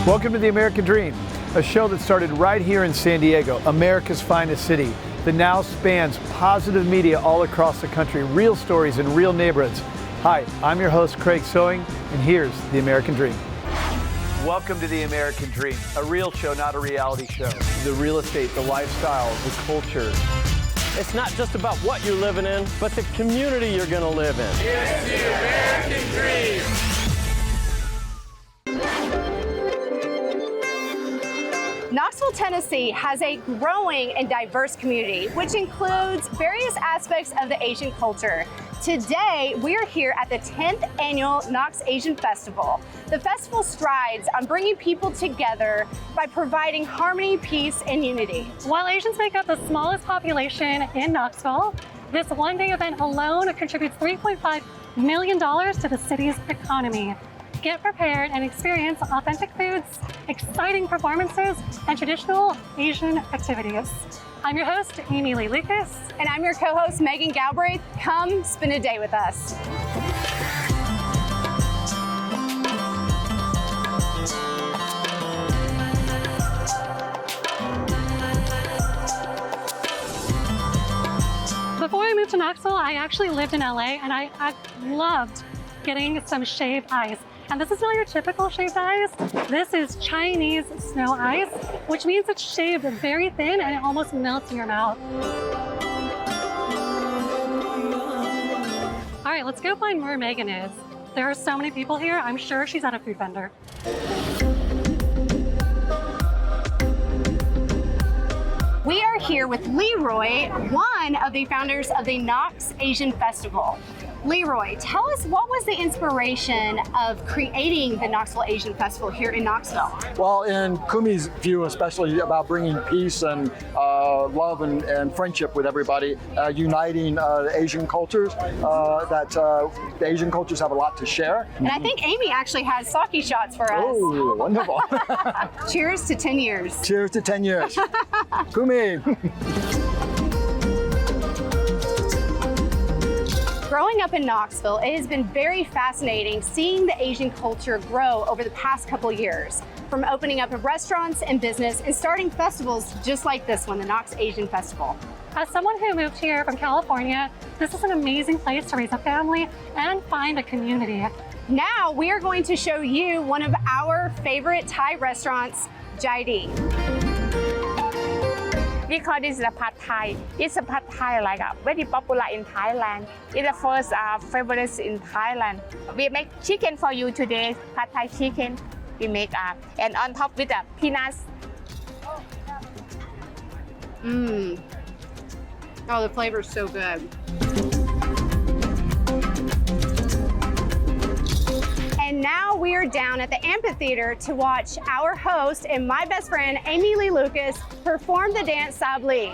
Welcome to The American Dream, a show that started right here in San Diego, America's finest city, that now spans positive media all across the country, real stories in real neighborhoods. Hi, I'm your host, Craig Sewing, and here's The American Dream. Welcome to The American Dream, a real show, not a reality show. The real estate, the lifestyle, the culture. It's not just about what you're living in, but the community you're going to live in. Here's The American Dream. Knoxville, Tennessee has a growing and diverse community, which includes various aspects of the Asian culture. Today, we are here at the 10th annual Knox Asian Festival. The festival strides on bringing people together by providing harmony, peace, and unity. While Asians make up the smallest population in Knoxville, this one-day event alone contributes $3.5 million to the city's economy. Get prepared and experience authentic foods, exciting performances, and traditional Asian activities. I'm your host, Amy Lee Lucas. And I'm your co-host, Megan Galbraith. Come spend a day with us. Before I moved to Knoxville, I actually lived in LA, and I loved getting some shaved ice. And this is not your typical shaved ice. This is Chinese snow ice, which means it's shaved very thin and it almost melts in your mouth. All right, let's go find where Megan is. There are so many people here. I'm sure she's at a food vendor. We are here with Leroy, one of the founders of the Knox Asian Festival. Leroy, tell us, what was the inspiration of creating the Knoxville Asian Festival here in Knoxville? Well, in Kumi's view, especially about bringing peace and love and friendship with everybody, uniting the Asian cultures, that the Asian cultures have a lot to share. And I think Amy actually has sake shots for us. Oh, wonderful. Cheers to 10 years. Cheers to 10 years. Kumi. Growing up in Knoxville, it has been very fascinating seeing the Asian culture grow over the past couple years. From opening up of restaurants and business and starting festivals just like this one, the Knox Asian Festival. As someone who moved here from California, this is an amazing place to raise a family and find a community. Now we are going to show you one of our favorite Thai restaurants, Jai Di. We call this the Pad Thai. It's a Pad Thai very popular in Thailand. It's the first favorite in Thailand. We make chicken for you today, Pad Thai chicken. We make and on top with the peanuts. Oh, the flavor is so good. And now we are down at the amphitheater to watch our host and my best friend, Amy Lee Lucas, perform the dance Sabli.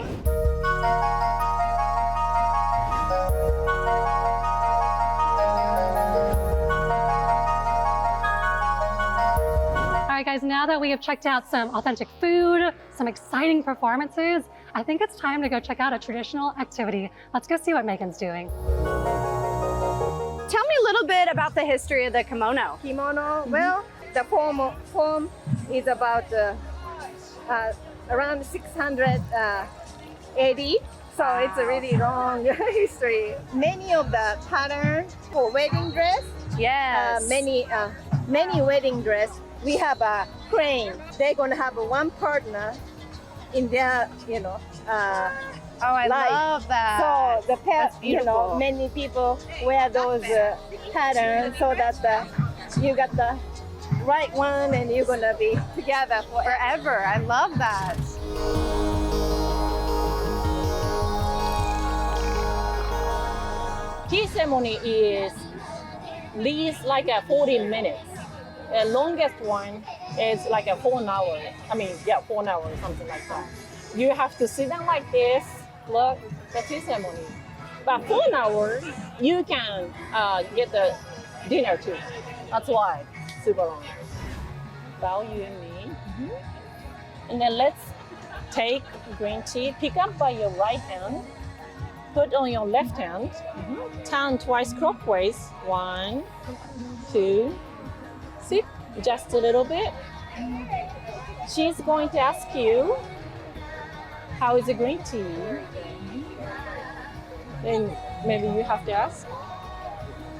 All right, guys, now that we have checked out some authentic food, some exciting performances, I think it's time to go check out a traditional activity. Let's go see what Megan's doing. Tell me a little bit about the history of the kimono. Kimono, well, the form is about around 600 AD, so it's a really long history. Many of the patterns for wedding dress, Yes. many wedding dress, we have a crane. They're gonna have one partner in their, Oh, I life. love that. So the That's beautiful. many people wear those patterns so that you got the right one and you're gonna be together forever. Forever. I love that. Tea ceremony is least like 40 minutes. The longest one is like 4 hours. 4 hours, something like that. You have to sit down like this, look, the tea ceremony. But 4 hours, you can get the dinner too. That's why, super long. Bow you and me. And then let's take green tea, pick up by your right hand, put on your left hand, turn twice clockwise, 1, 2, sip just a little bit, She's going to ask you, how is the green tea? Then maybe you have to ask.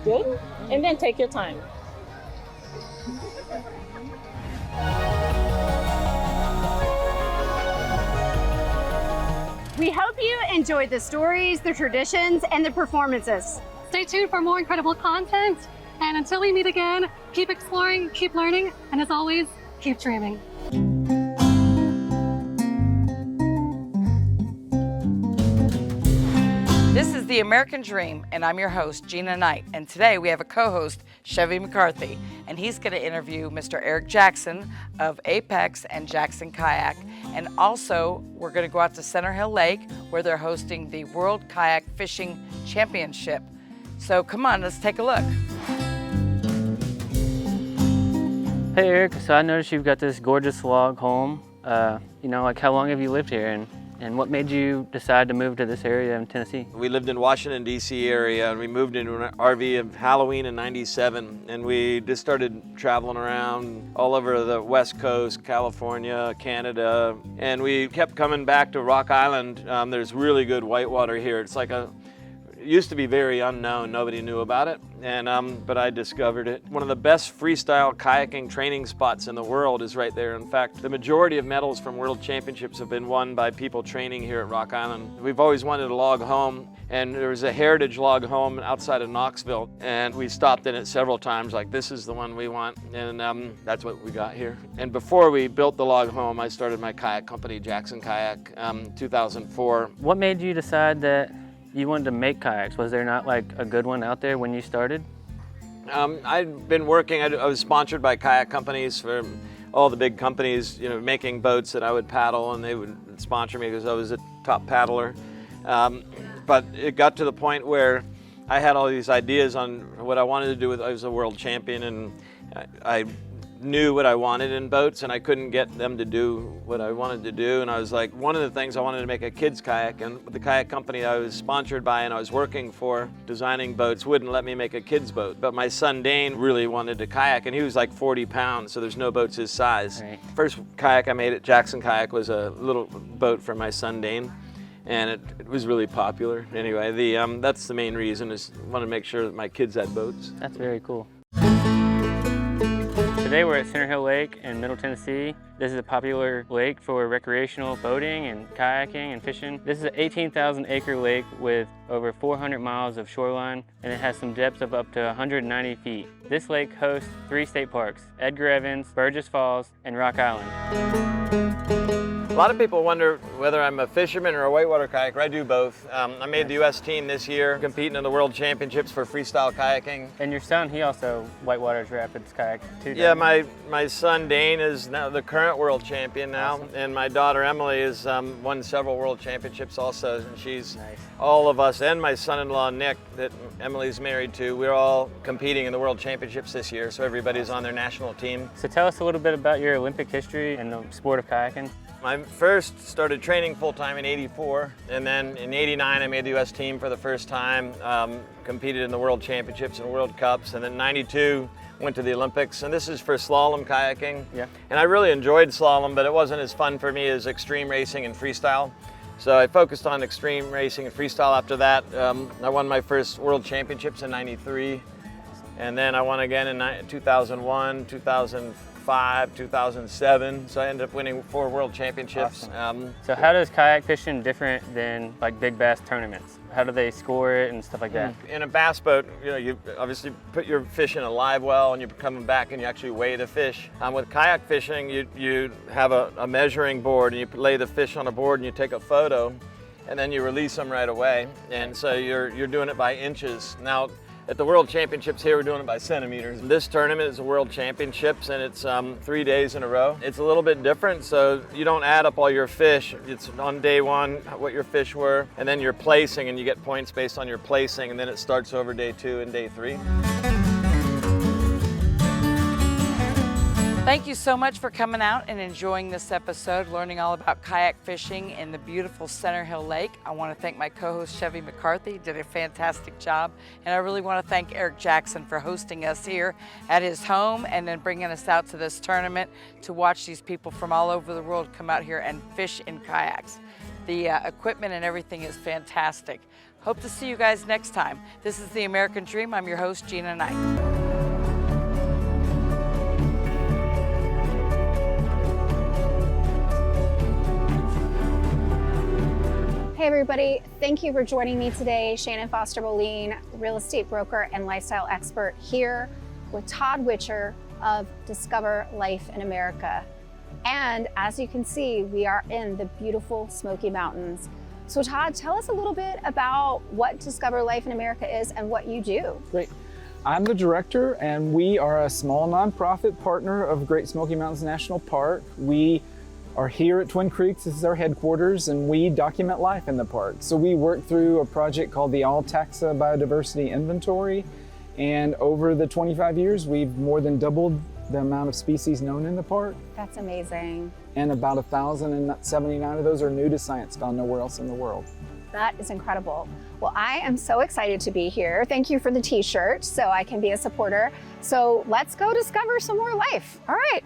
Good? And then take your time. We hope you enjoyed the stories, the traditions, and the performances. Stay tuned for more incredible content. And until we meet again, keep exploring, keep learning, and as always, keep dreaming. This is The American Dream, and I'm your host, Gina Knight. And today we have a co-host, Chevy McCarthy, and he's going to interview Mr. Eric Jackson of Apex and Jackson Kayak. And also, we're going to go out to Center Hill Lake, where they're hosting the World Kayak Fishing Championship. So come on, let's take a look. Hey Eric, so I noticed you've got this gorgeous log home. Like how long have you lived here, and what made you decide to move to this area in Tennessee? We lived in Washington, D.C. area, and we moved into an RV of Halloween in '97, and we just started traveling around all over the West Coast, California, Canada, and we kept coming back to Rock Island. There's really good whitewater here. It's like it used to be very unknown. Nobody knew about it, but I discovered it. One of the best freestyle kayaking training spots in the world is right there. In fact, the majority of medals from World Championships have been won by people training here at Rock Island. We've always wanted a log home, and there was a heritage log home outside of Knoxville, and we stopped in it several times, like, this is the one we want, and that's what we got here. And before we built the log home, I started my kayak company, Jackson Kayak, 2004. What made you decide that you wanted to make kayaks? Was there not like a good one out there when you started? I'd been working, I was sponsored by kayak companies for all the big companies, making boats that I would paddle, and they would sponsor me because I was a top paddler. But it got to the point where I had all these ideas on what I wanted to do I was a world champion, and I knew what I wanted in boats, and I couldn't get them to do what I wanted to do. And I was like, one of the things I wanted to make a kids kayak, and the kayak company I was sponsored by and I was working for, designing boats, wouldn't let me make a kids boat. But my son Dane really wanted to kayak, and he was like 40 pounds, so there's no boats his size. Right. First kayak I made at Jackson Kayak was a little boat for my son Dane, and it was really popular. Anyway, that's the main reason, is I want to make sure that my kids had boats. That's very cool. Today we're at Center Hill Lake in Middle Tennessee. This is a popular lake for recreational boating and kayaking and fishing. This is an 18,000 acre lake with over 400 miles of shoreline, and it has some depths of up to 190 feet. This lake hosts 3 state parks: Edgar Evans, Burgess Falls, and Rock Island. A lot of people wonder whether I'm a fisherman or a whitewater kayaker. I do both. I made the U.S. team this year, competing in the World Championships for freestyle kayaking. And your son, he also whitewaters rapids kayak too. Yeah, my son Dane is now the current world champion now, awesome. And my daughter Emily has won several world championships also. And she's nice. All of us, and my son-in-law Nick, that Emily's married to, we're all competing in the World Championships this year. So everybody's on their national team. So tell us a little bit about your Olympic history and the sport of kayaking. I first started training full-time in '84, and then in '89 I made the U.S. team for the first time, competed in the World Championships and World Cups, and then '92 went to the Olympics, and this is for slalom kayaking. Yeah. And I really enjoyed slalom, but it wasn't as fun for me as extreme racing and freestyle. So I focused on extreme racing and freestyle after that. I won my first World Championships in '93, and then I won again in 2001, 2005, 2007. So I ended up winning 4 World Championships. Awesome. So how does kayak fishing different than like big bass tournaments? How do they score it and stuff like that? In a bass boat, you obviously put your fish in a live well, and you're coming back and you actually weigh the fish. With kayak fishing, you have a measuring board, and you lay the fish on a board and you take a photo, and then you release them right away. And so you're doing it by inches. Now, at the World Championships here, we're doing it by centimeters. This tournament is the World Championships, and it's 3 days in a row. It's a little bit different, so you don't add up all your fish. It's on day 1, what your fish were, and then you're placing, and you get points based on your placing, and then it starts over day 2 and day 3. Thank you so much for coming out and enjoying this episode, learning all about kayak fishing in the beautiful Center Hill Lake. I want to thank my co-host Chevy McCarthy, did a fantastic job. And I really want to thank Eric Jackson for hosting us here at his home and then bringing us out to this tournament to watch these people from all over the world come out here and fish in kayaks. The equipment and everything is fantastic. Hope to see you guys next time. This is The American Dream. I'm your host, Gina Knight. Hey everybody, thank you for joining me today. Shannon Foster Boleen, real estate broker and lifestyle expert, here with Todd Witcher of Discover Life in America. And as you can see, we are in the beautiful Smoky Mountains. So Todd, tell us a little bit about what Discover Life in America is and what you do. Great. I'm the director, and we are a small nonprofit partner of Great Smoky Mountains National Park. We are here at Twin Creeks. This is our headquarters, and we document life in the park. So we work through a project called the All Taxa Biodiversity Inventory, and over the 25 years, we've more than doubled the amount of species known in the park. That's amazing. And about 1,079 of those are new to science, found nowhere else in the world. That is incredible. Well, I am so excited to be here. Thank you for the t-shirt so I can be a supporter. So let's go discover some more life. All right.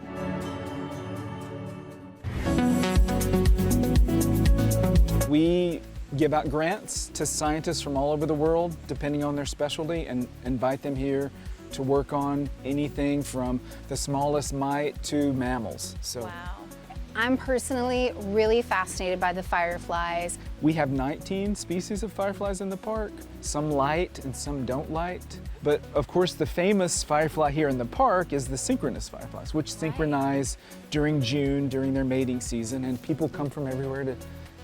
We give out grants to scientists from all over the world, depending on their specialty, and invite them here to work on anything from the smallest mite to mammals. So, wow. I'm personally really fascinated by the fireflies. We have 19 species of fireflies in the park. Some light and some don't light. But of course, the famous firefly here in the park is the synchronous fireflies, which synchronize during June, during their mating season, and people come from everywhere to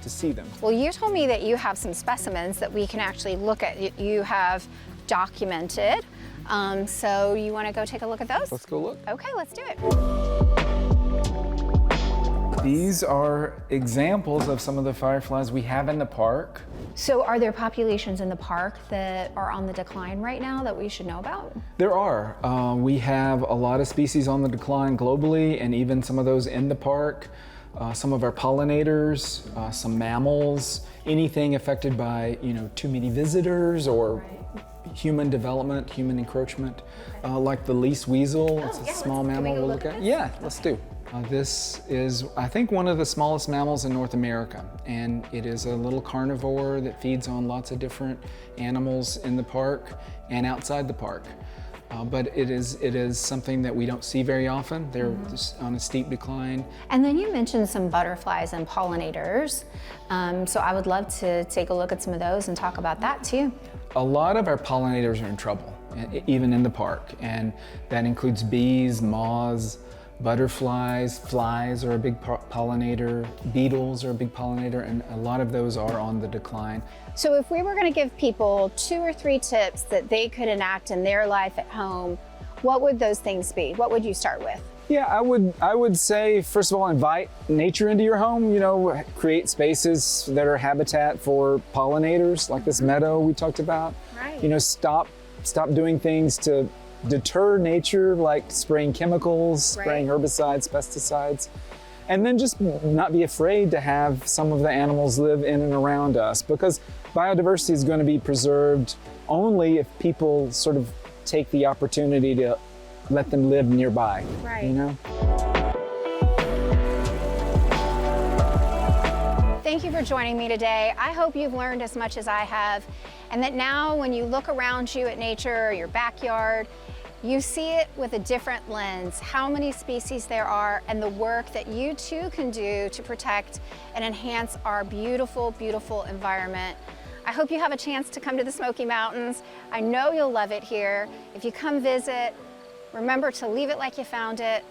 see them. Well, you told me that you have some specimens that we can actually look at. You have documented. So you want to go take a look at those? Let's go look. Okay, let's do it. These are examples of some of the fireflies we have in the park. So are there populations in the park that are on the decline right now that we should know about? There are. We have a lot of species on the decline globally, and even some of those in the park. Some of our pollinators, some mammals, anything affected by, too many visitors or human development, human encroachment, like the least weasel. It's a small mammal we'll look at. Yeah, let's do. This is, I think, one of the smallest mammals in North America, and it is a little carnivore that feeds on lots of different animals in the park and outside the park. But it is something that we don't see very often. They're just on a steep decline. And then you mentioned some butterflies and pollinators. So I would love to take a look at some of those and talk about that too. A lot of our pollinators are in trouble, even in the park. And that includes bees, moths, butterflies, flies are a big pollinator, beetles are a big pollinator, and a lot of those are on the decline. So if we were going to give people 2 or 3 tips that they could enact in their life at home, what would those things be? What would you start with? Yeah, I would say, first of all, invite nature into your home, create spaces that are habitat for pollinators, like this meadow we talked about. Right. Stop doing things to deter nature, like spraying chemicals, spraying herbicides, pesticides, and then just not be afraid to have some of the animals live in and around us, because biodiversity is going to be preserved only if people sort of take the opportunity to let them live nearby. Right. Thank you for joining me today. I hope you've learned as much as I have, and that now when you look around you at nature or your backyard, you see it with a different lens, how many species there are, and the work that you too can do to protect and enhance our beautiful, beautiful environment. I hope you have a chance to come to the Smoky Mountains. I know you'll love it here. If you come visit, remember to leave it like you found it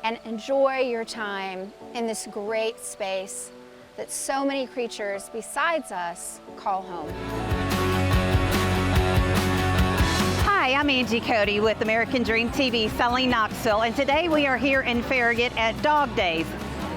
and enjoy your time in this great space that so many creatures besides us call home. Hi, I'm Angie Cody with American Dream TV selling Knoxville, and today we are here in Farragut at Dog Days.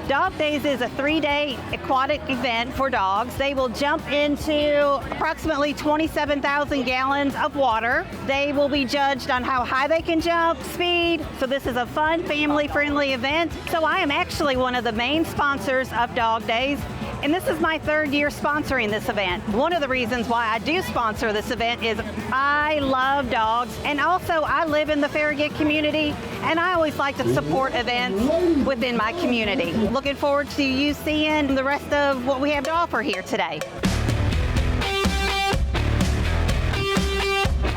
Dog Days is a 3-day aquatic event for dogs. They will jump into approximately 27,000 gallons of water. They will be judged on how high they can jump, speed. So this is a fun, family-friendly event. So I am actually one of the main sponsors of Dog Days. And this is my 3rd year sponsoring this event. One of the reasons why I do sponsor this event is I love dogs, and also I live in the Farragut community, and I always like to support events within my community. Looking forward to you seeing the rest of what we have to offer here today.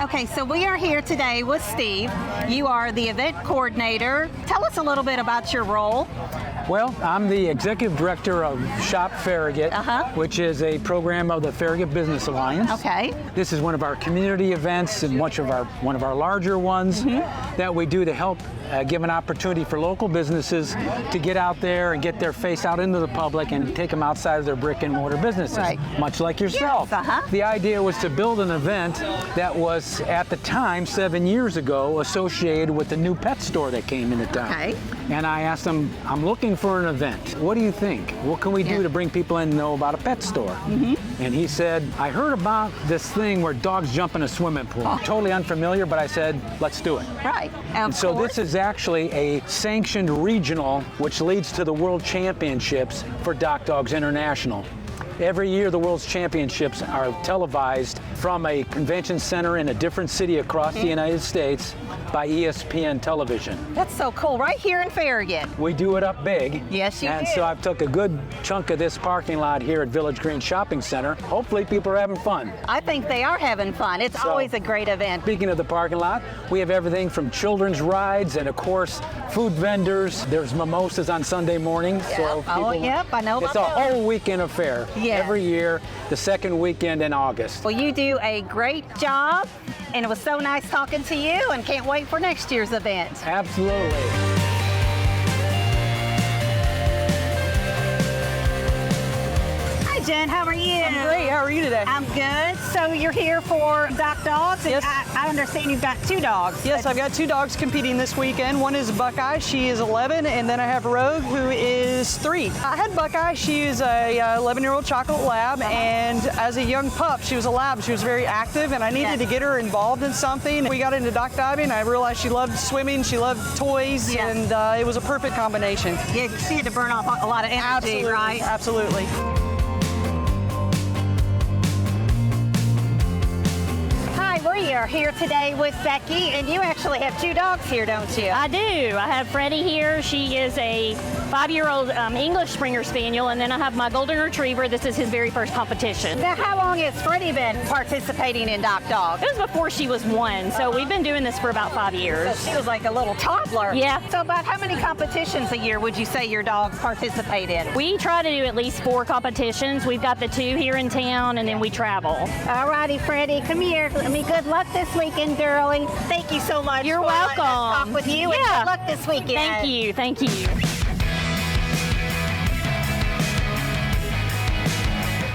Okay, so we are here today with Steve. You are the event coordinator. Tell us a little bit about your role. Well, I'm the executive director of Shop Farragut, which is a program of the Farragut Business Alliance. Okay. This is one of our community events and one of our larger ones that we do to help give an opportunity for local businesses to get out there and get their face out into the public and take them outside of their brick and mortar businesses, much like yourself. Yes, The idea was to build an event that was, at the time, 7 years ago, associated with the new pet store that came into town. Okay. And I asked him, I'm looking for an event. What do you think? What can we do to bring people in to know about a pet store? And he said, I heard about this thing where dogs jump in a swimming pool. Totally unfamiliar, but I said, let's do it. Right. And so this is actually a sanctioned regional, which leads to the World Championships for Dock Dogs International. Every year, the World's Championships are televised from a convention center in a different city across the United States by ESPN television. That's so cool, right here in Farragut. We do it up big. Yes, you And do. so I've took a good chunk of this parking lot here at Village Green Shopping Center. Hopefully people are having fun. I think they are having fun. It's always a great event. Speaking of the parking lot, we have everything from children's rides and, of course, food vendors. There's mimosas on Sunday mornings. So Oh, yep, I know It's about a those. whole weekend affair every year, the second weekend in August. Well, you do a great job, and it was so nice talking to you, and can't wait for next year's event. Absolutely. Hi, Jen. How are you? I'm great. How are you today? I'm good. So you're here for Dock Dogs? And Yes. I understand you've got 2 dogs. Yes, I've got 2 dogs competing this weekend. One is Buckeye. She is 11, and then I have Rogue, who is 3. I had Buckeye. She is a 11-year-old chocolate lab, and as a young pup, she was a lab. She was very active, and I needed to get her involved in something. We got into dock diving. I realized she loved swimming. She loved toys, and it was a perfect combination. Yeah, she had to burn off a lot of energy, Absolutely, right? Absolutely. We are here today with Becky, and you actually have 2 dogs here, don't you? I do. I have Freddie here. She is a 5-year-old English Springer Spaniel, and then I have my Golden Retriever. This is his very first competition. Now, how long has Freddie been participating in Dock Dogs? It was before she was 1, so we've been doing this for about 5 years. So she was like a little toddler. Yeah. So about how many competitions a year would you say your dogs participate in? We try to do at least 4 competitions. We've got the 2 here in town, and then we travel. All righty, Freddie, come here. Let me good luck this weekend, girlie. Thank you so much. You're for letting us welcome. talk with you, and good luck this weekend. Thank you. Thank you.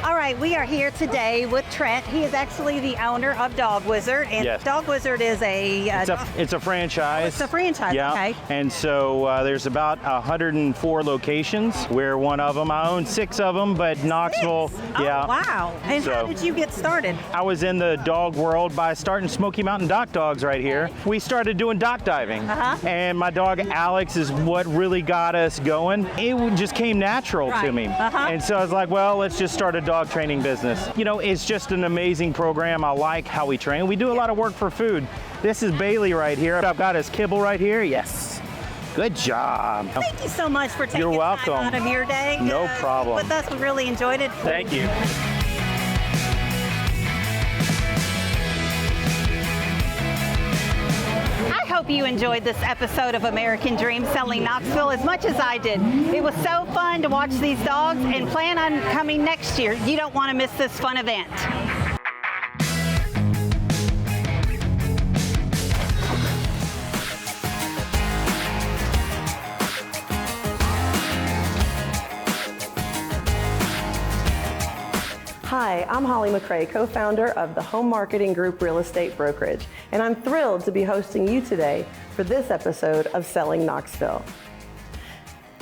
All right, we are here today with Trent. He is actually the owner of Dog Wizard, and Yes. Dog Wizard is It's a franchise. Oh, it's a franchise, yeah. okay. And so there's about 104 locations. We're one of them. I own 6 of them, but Knoxville, yeah. Oh, wow. And how So- did you get started? I was in the dog world by starting Smoky Mountain Dock Dogs right here. We started doing dock diving, and my dog Alex is what really got us going. It just came natural to me, and so I was like, well, let's just start a dog training business. You know, it's just an amazing program. I like how we train. We do a lot of work for food. This is Bailey right here. I've got his kibble right here. Yes. Good job. Thank you so much for taking You're welcome. time out of your day. No problem. With us, we really enjoyed it. Thank you. I hope you enjoyed this episode of American Dream Selling Knoxville as much as I did. It was so fun to watch these dogs, and plan on coming next year. You don't want to miss this fun event. Hi, I'm Holli McRae, co-founder of the Home Marketing Group Real Estate Brokerage, and I'm thrilled to be hosting you today for this episode of Selling Knoxville.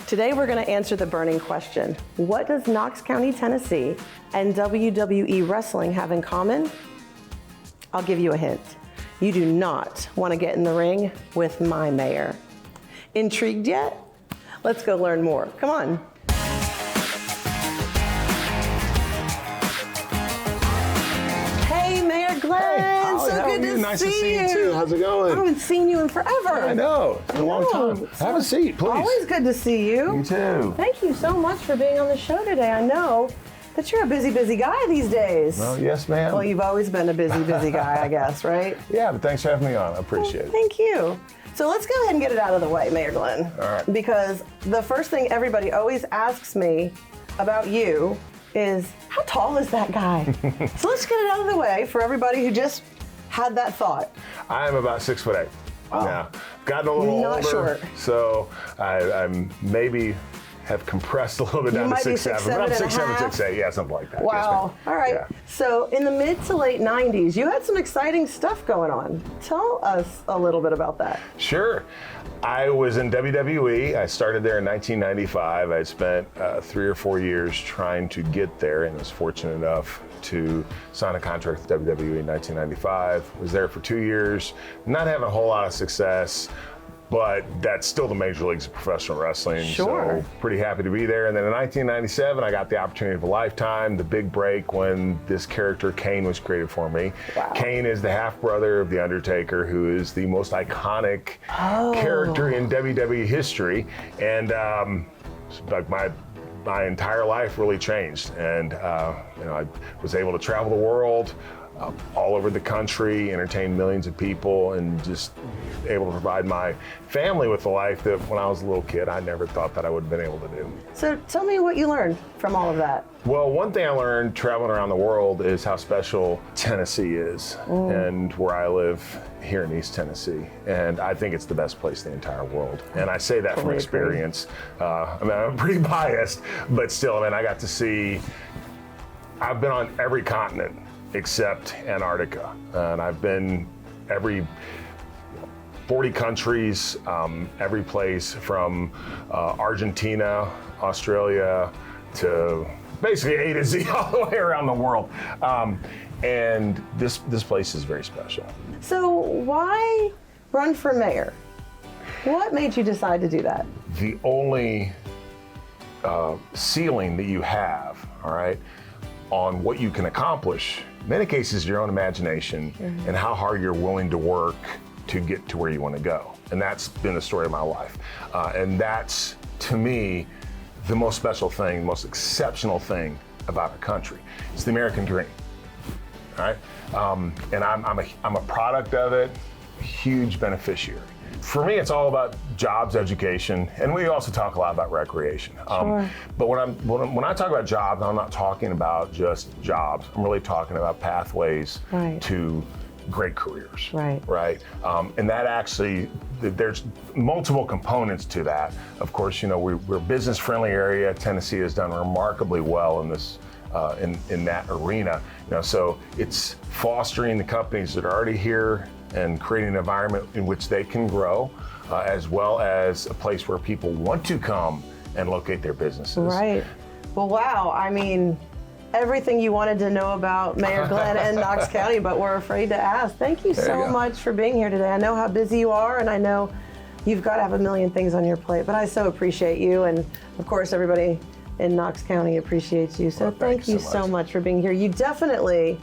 Today we're going to answer the burning question. What does Knox County, Tennessee and WWE Wrestling have in common? I'll give you a hint. You do not want to get in the ring with my mayor. Intrigued yet? Let's go learn more. Come on. Hey, Mayor Glenn. Hey, Holly, so good to nice see to see you too. How's it going? I haven't seen you in forever. I know. It's been a long time. Have a seat, please. Always good to see you. You too. Thank you so much for being on the show today. I know that you're a busy guy these days. Well, yes, ma'am. Well, you've always been a busy guy, I guess, right? Yeah, but thanks for having me on. I appreciate it. Thank you. So let's go ahead and get it out of the way, Mayor Glenn. All right. Because the first thing everybody always asks me about you is, how tall is that guy? So let's get it out of the way for everybody who just had that thought. I'm about 6'8". Now, gotten a little Not older, short. so I'm maybe have compressed a little bit You down might to be 6'7", but I'm 6'7" 6'7", and a half. 6'8", yeah, something like that. Wow. Yes, All right. Yeah. So in the mid to late 90s, you had some exciting stuff going on. Tell us a little bit about that. Sure. I was in WWE. I started there in 1995. I spent 3 or 4 years trying to get there and was fortunate enough to sign a contract with WWE in 1995. Was there for 2 years, not having a whole lot of success, but that's still the major leagues of professional wrestling. Sure. So pretty happy to be there. And then in 1997, I got the opportunity of a lifetime, the big break when this character Kane was created for me. Wow. Kane is the half brother of The Undertaker, who is the most iconic character in WWE history. And like my entire life really changed. And I was able to travel the world, all over the country, entertain millions of people, and just able to provide my family with a life that when I was a little kid, I never thought that I would have been able to do. So tell me what you learned from all of that. Well, one thing I learned traveling around the world is how special Tennessee is, and where I live here in East Tennessee. And I think it's the best place in the entire world. And I say that from experience. I'm pretty biased, but still, I got to see, I've been on every continent except Antarctica. And I've been every 40 countries, every place from Argentina, Australia, to basically A to Z all the way around the world. And this place is very special. So why run for mayor? What made you decide to do that? The only ceiling that you have, all right, on what you can accomplish, in many cases your own imagination and how hard you're willing to work to get to where you want to go. And that's been the story of my life. And that's, to me, the most special thing, the most exceptional thing about our country. It's the American dream, all right? And I'm a product of it, huge beneficiary. For me, it's all about jobs, education, and we also talk a lot about recreation. Sure. But when I talk about jobs, I'm not talking about just jobs. I'm really talking about pathways to great careers. Right. And that actually, there's multiple components to that. Of course, we're a business-friendly area. Tennessee has done remarkably well in this. In that arena, so it's fostering the companies that are already here and creating an environment in which they can grow, as well as a place where people want to come and locate their businesses. Right. Well, wow. Everything you wanted to know about Mayor Glenn and Knox County, but we're afraid to ask. Thank you so much for being here today. I know how busy you are, and I know you've got to have a million things on your plate, but I so appreciate you, and of course, everybody in Knox County appreciates you. So thank you so much for being here. You definitely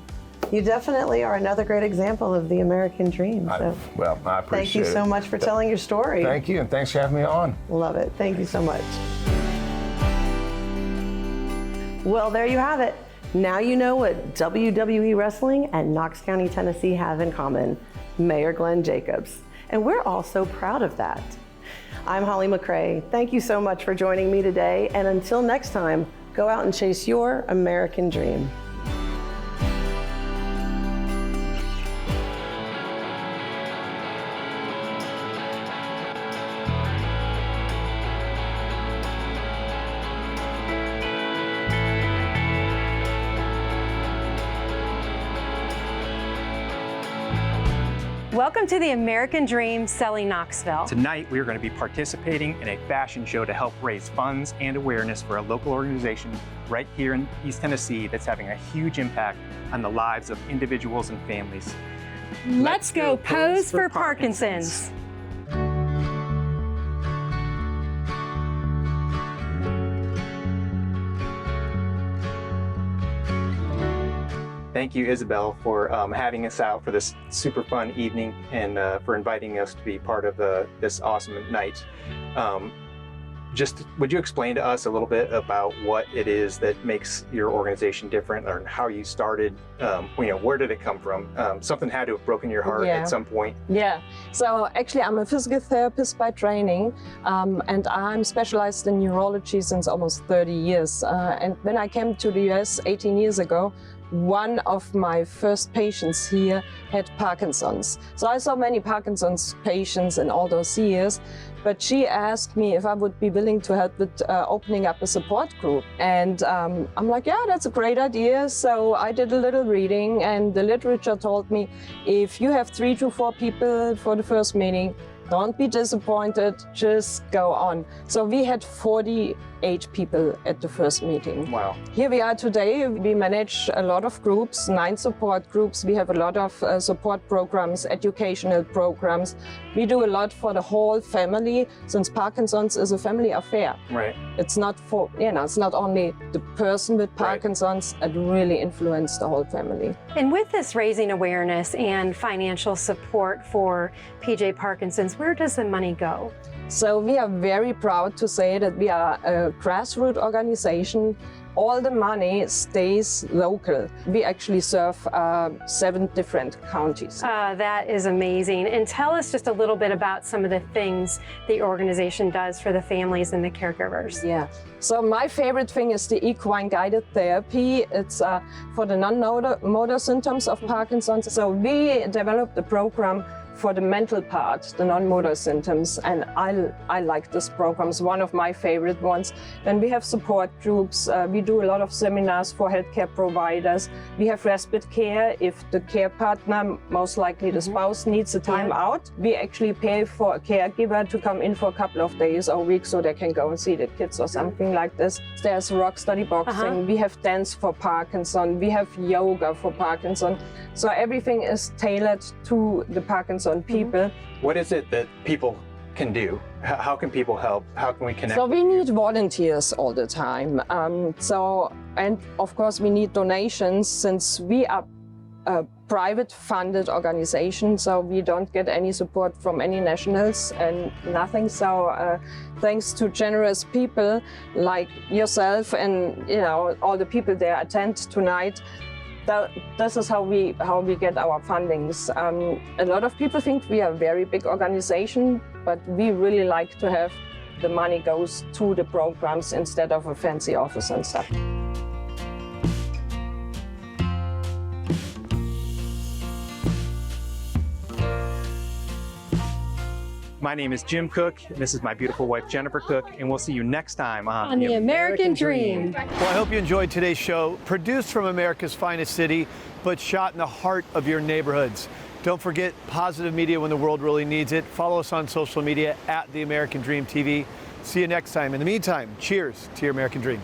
are another great example of the American dream. So I appreciate it. thank you so much for telling your story. Thank you, and thanks for having me on. Love it. Thank you so much. Well, there you have it. Now you know what WWE Wrestling and Knox County, Tennessee have in common. Mayor Glenn Jacobs. And we're all so proud of that. I'm Holli McRae. Thank you so much for joining me today. And until next time, go out and chase your American dream. Welcome to the American Dream Selling Knoxville. Tonight, we are going to be participating in a fashion show to help raise funds and awareness for a local organization right here in East Tennessee that's having a huge impact on the lives of individuals and families. Let's go pose for Parkinsons. Thank you, Isabel, for having us out for this super fun evening and for inviting us to be part of this awesome night. Just would you explain to us a little bit about what it is that makes your organization different, or how you started? Where did it come from? Something had to have broken your heart at some point. Yeah. So actually, I'm a physical therapist by training, and I'm specialized in neurology since almost 30 years. And when I came to the US 18 years ago, one of my first patients here had Parkinson's. So I saw many Parkinson's patients in all those years, but she asked me if I would be willing to help with opening up a support group. And I'm like, yeah, that's a great idea. So I did a little reading, and the literature told me if you have 3 to 4 people for the first meeting, don't be disappointed, just go on. So we had 48 people at the first meeting. Wow. Here we are today. We manage a lot of groups, 9 support groups. We have a lot of support programs, educational programs. We do a lot for the whole family, since Parkinson's is a family affair. Right. It's not for, it's not only the person with Parkinson's, it really influenced the whole family. And with this raising awareness and financial support for PJ Parkinson's, where does the money go? So we are very proud to say that we are a grassroots organization. All the money stays local. We actually serve 7 different counties. That is amazing. And tell us just a little bit about some of the things the organization does for the families and the caregivers. Yeah. So my favorite thing is the equine guided therapy. It's for the non-motor symptoms of Parkinson's. So we developed a program for the mental part, the non-motor symptoms, and I like this program. It's one of my favorite ones. Then we have support groups. We do a lot of seminars for healthcare providers. We have respite care. If the care partner, most likely the spouse, needs a time out, we actually pay for a caregiver to come in for a couple of days or weeks so they can go and see the kids or something like this. There's rock study boxing. We have dance for Parkinson. We have yoga for Parkinson. So everything is tailored to the Parkinson people. What is it that people can do? How can people help? How can we connect? So we need volunteers all the time. And of course we need donations, since we are a private funded organization, so we don't get any support from any nationals and nothing. So thanks to generous people like yourself and all the people there attend tonight, this is how we get our fundings. A lot of people think we are a very big organization, but we really like to have the money goes to the programs instead of a fancy office and stuff. My name is Jim Cook, and this is my beautiful wife, Jennifer Cook, and we'll see you next time on The American Dream. Well, I hope you enjoyed today's show, produced from America's finest city, but shot in the heart of your neighborhoods. Don't forget positive media when the world really needs it. Follow us on social media at The American Dream TV. See you next time. In the meantime, cheers to your American Dream.